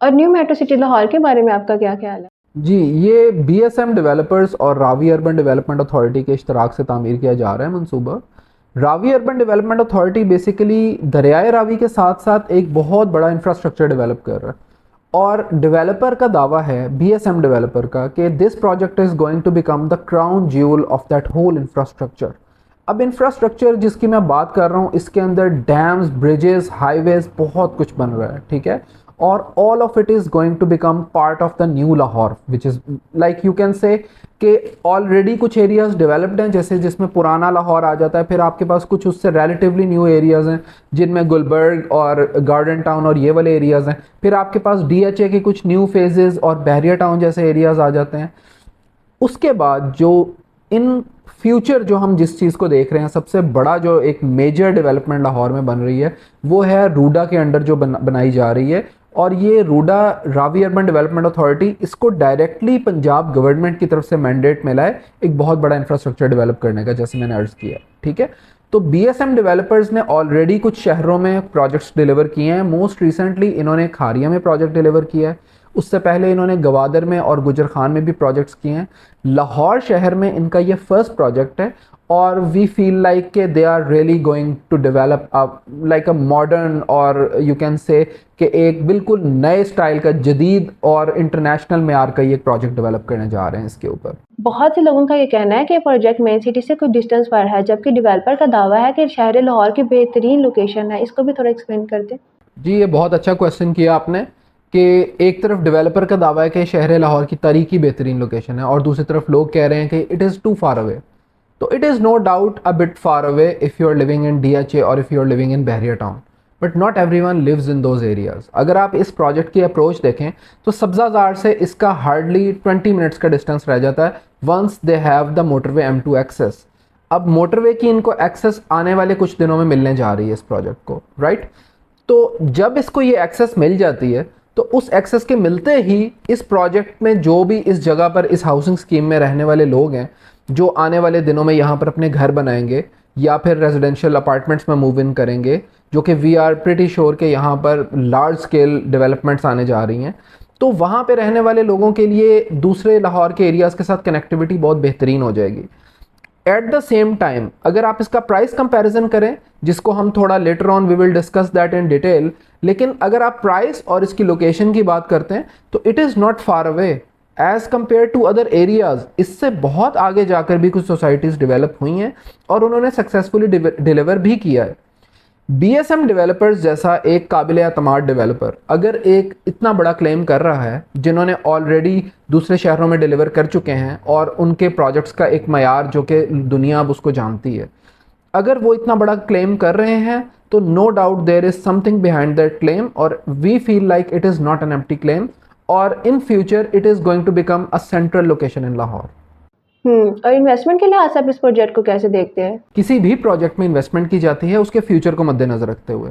और new metro city Lahore के बारे में आपका क्या ख्याल है? जी, ये बीएसएम डेवलपर्स और रावी अर्बन डेवलपमेंट अथॉरिटी के इश्तराक से तामीर किया जा रहा है मंसूबा। Ravi urban development authority basically दरियाए रावी के साथ साथ एक बहुत बड़ा इंफ्रास्ट्रक्चर डेवलप कर रहा है, और डेवलपर का दावा है, बीएसएम डेवलपर का, कि this project is going to become the crown jewel of that whole infrastructure. अब इंफ्रास्ट्रक्चर जिसकी मैं बात कर रहा हूँ, इसके अंदर डैम्स, ब्रिजेस, हाईवेज, बहुत कुछ बन रहा है, ठीक है। और all of it is going to become part of the new Lahore, which is like you can say कि ऑलरेडी कुछ एरियाज डेवलप्ड हैं, जैसे जिसमें पुराना लाहौर आ जाता है, फिर आपके पास कुछ उससे रिलेटिवली न्यू एरियाज़ हैं जिनमें गुलबर्ग और गार्डन टाउन और ये वाले एरियाज़ हैं, फिर आपके पास डीएचए के कुछ न्यू फेजेस और बहरिया टाउन जैसे एरियाज़ आ जाते हैं। उसके बाद जो इन फ्यूचर जो हम जिस चीज़ को देख रहे हैं, सबसे बड़ा जो एक मेजर डेवलपमेंट लाहौर में बन रही है, वो है रूडा के अंडर जो बनाई जा रही है। और ये RUDA, Ravi urban development authority, इसको डायरेक्टली पंजाब गवर्नमेंट की तरफ से मैंडेट मिला है एक बहुत बड़ा इंफ्रास्ट्रक्चर डेवलप करने का, जैसे मैंने अर्ज़ किया, ठीक है। तो बीएसएम डेवलपर्स ने ऑलरेडी कुछ शहरों में प्रोजेक्ट्स डिलीवर किए हैं। मोस्ट रिसेंटली इन्होंने खारिया में प्रोजेक्ट डिलीवर किया है, उससे पहले इन्होंने गवादर में और गुजर खान में भी प्रोजेक्ट्स किए हैं। लाहौर शहर में इनका ये फर्स्ट प्रोजेक्ट है, और वी फील लाइक के they are really going to develop like a modern, और यू कैन से कि एक बिल्कुल नए स्टाइल का, जदीद और इंटरनेशनल मेयार का ये प्रोजेक्ट डेवलप करने जा रहे हैं इसके ऊपर। बहुत से लोगों का ये कहना है कि प्रोजेक्ट मेन सिटी से कुछ डिस्टेंस पर है, जबकि डेवलपर का दावा है कि शहर लाहौर की बेहतरीन लोकेशन है। इसको भी थोड़ा एक्सप्लेन कर दें। जी, ये बहुत अच्छा क्वेश्चन किया आपने कि एक तरफ डेवलपर का दावा है कि शहर लाहौर की तारीखी बेहतरीन लोकेशन है, और दूसरी तरफ लोग कह रहे हैं कि it is too far away. तो it is no doubt a bit far away if you are living in DHA और if you are living in Bahria town, but not everyone lives in those areas. अगर आप इस project की approach देखें तो सब्ज़ाज़ार से इसका हार्डली 20 मिनट्स का डिस्टेंस रह जाता है once they have the motorway M2 access. अब मोटरवे की इनको एक्सेस आने वाले कुछ दिनों में मिलने जा रही है इस प्रोजेक्ट को, राइट। तो जब इसको ये एक्सेस मिल जाती है, तो उस एक्सेस के मिलते ही इस प्रोजेक्ट में जो भी इस जगह पर, इस हाउसिंग स्कीम में रहने वाले लोग हैं, जो आने वाले दिनों में यहाँ पर अपने घर बनाएंगे या फिर रेजिडेंशियल अपार्टमेंट्स में मूव इन करेंगे, जो कि वी आर प्रिटी श्योर के यहाँ पर लार्ज स्केल डेवलपमेंट्स आने जा रही हैं, तो वहाँ पे रहने वाले लोगों के लिए दूसरे लाहौर के एरियाज़ के साथ कनेक्टिविटी बहुत बेहतरीन हो जाएगी। एट द सेम टाइम अगर आप इसका प्राइस कंपैरिजन करें, जिसको हम थोड़ा later on we will discuss that in detail, लेकिन अगर आप प्राइस और इसकी लोकेशन की बात करते हैं तो it is not far away as compare to other areas. इससे बहुत आगे जाकर भी कुछ सोसाइटीज़ डेवलप हुई हैं और उन्होंने सक्सेसफुली डिलीवर भी किया है। बीएसएम डेवलपर्स जैसा एक काबिल एतमाद डेवलपर अगर एक इतना बड़ा क्लेम कर रहा है, जिन्होंने ऑलरेडी दूसरे शहरों में डिलीवर कर चुके हैं और उनके प्रोजेक्ट्स का एक मयार जो कि दुनिया अब उसको जानती है, अगर वो इतना बड़ा क्लेम कर रहे हैं तो no doubt there is something behind that claim, और we feel like it is not an empty claim, और in future it is going to become a central location in Lahore. और इन्वेस्टमेंट के लिहाज से आप इस प्रोजेक्ट को कैसे देखते हैं? किसी भी प्रोजेक्ट में इन्वेस्टमेंट की जाती है उसके फ्यूचर को मद्देनजर रखते हुए।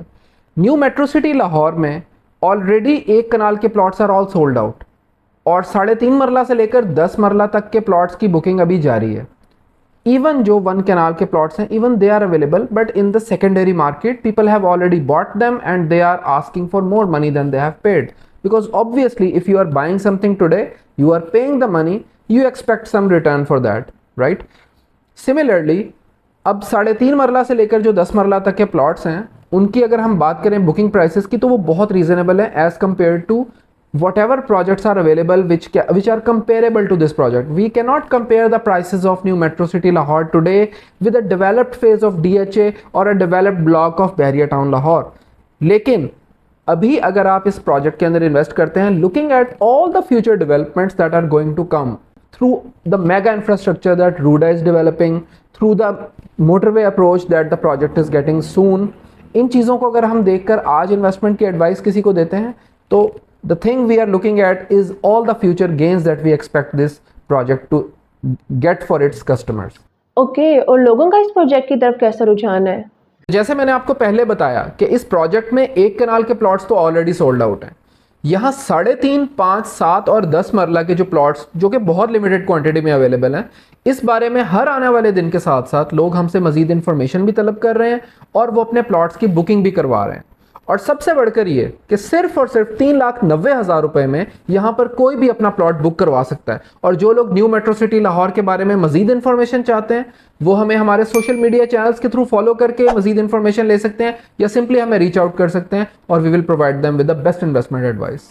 न्यू मेट्रो सिटी लाहौर में ऑलरेडी 1 कनाल के plots are all sold out, और 3.5 मरला से लेकर 10 मरला तक के प्लॉट्स की बुकिंग अभी जारी है। इवन जो 1 कनाल के प्लॉट्स हैं, even they are available, but in the secondary market people have already bought them and they are asking for more money than they have paid, because obviously if you are buying something today, you are paying the money, you expect some return for that, right? Similarly, अब 3.5 मरला से लेकर जो 10 मरला तक के plots हैं, उनकी अगर हम बात करें बुकिंग प्राइसेस की, तो वो बहुत रीजनेबल है as compare to whatever projects are available which are comparable to this project. We cannot compare the prices of new Metro City Lahore today with a developed phase of DHA or a developed block of Bahriya Town Lahore. लेकिन अभी अगर आप इस project के अंदर invest करते हैं, looking at all the future developments that are going to come through the mega infrastructure that RUDA is developing, through the motorway approach that the project is getting soon, इन चीज़ों को अगर हम देखकर आज इन्वेस्टमेंट की एडवाइस किसी को देते हैं, तो the thing we are looking at is all the future gains that we expect this project to get for its customers. Okay, और लोगों का इस प्रोजेक्ट की तरफ कैसा रुझान है? जैसे मैंने आपको पहले बताया कि इस प्रोजेक्ट में 1 कनाल के प्लॉट्स तो ऑलरेडी सोल्ड आउट हैं। यहाँ 3.5, 5, 7 और 10 मरला के जो प्लॉट्स, जो कि बहुत लिमिटेड क्वांटिटी में अवेलेबल हैं, इस बारे में हर आने वाले दिन के साथ साथ लोग हमसे मजीद इन्फॉर्मेशन भी तलब कर रहे हैं और वो अपने प्लॉट्स की बुकिंग भी करवा रहे हैं। और सबसे बढ़कर ये कि सिर्फ और सिर्फ 3,90,000 रुपए में यहाँ पर कोई भी अपना प्लॉट बुक करवा सकता है। और जो लोग न्यू मेट्रो सिटी लाहौर के बारे में मजीद इन्फॉर्मेशन चाहते हैं वो हमें हमारे सोशल मीडिया चैनल्स के थ्रू फॉलो करके मजीद इन्फॉर्मेशन ले सकते हैं या सिंपली हमें रीच आउट कर सकते हैं और we will provide them with the best investment advice.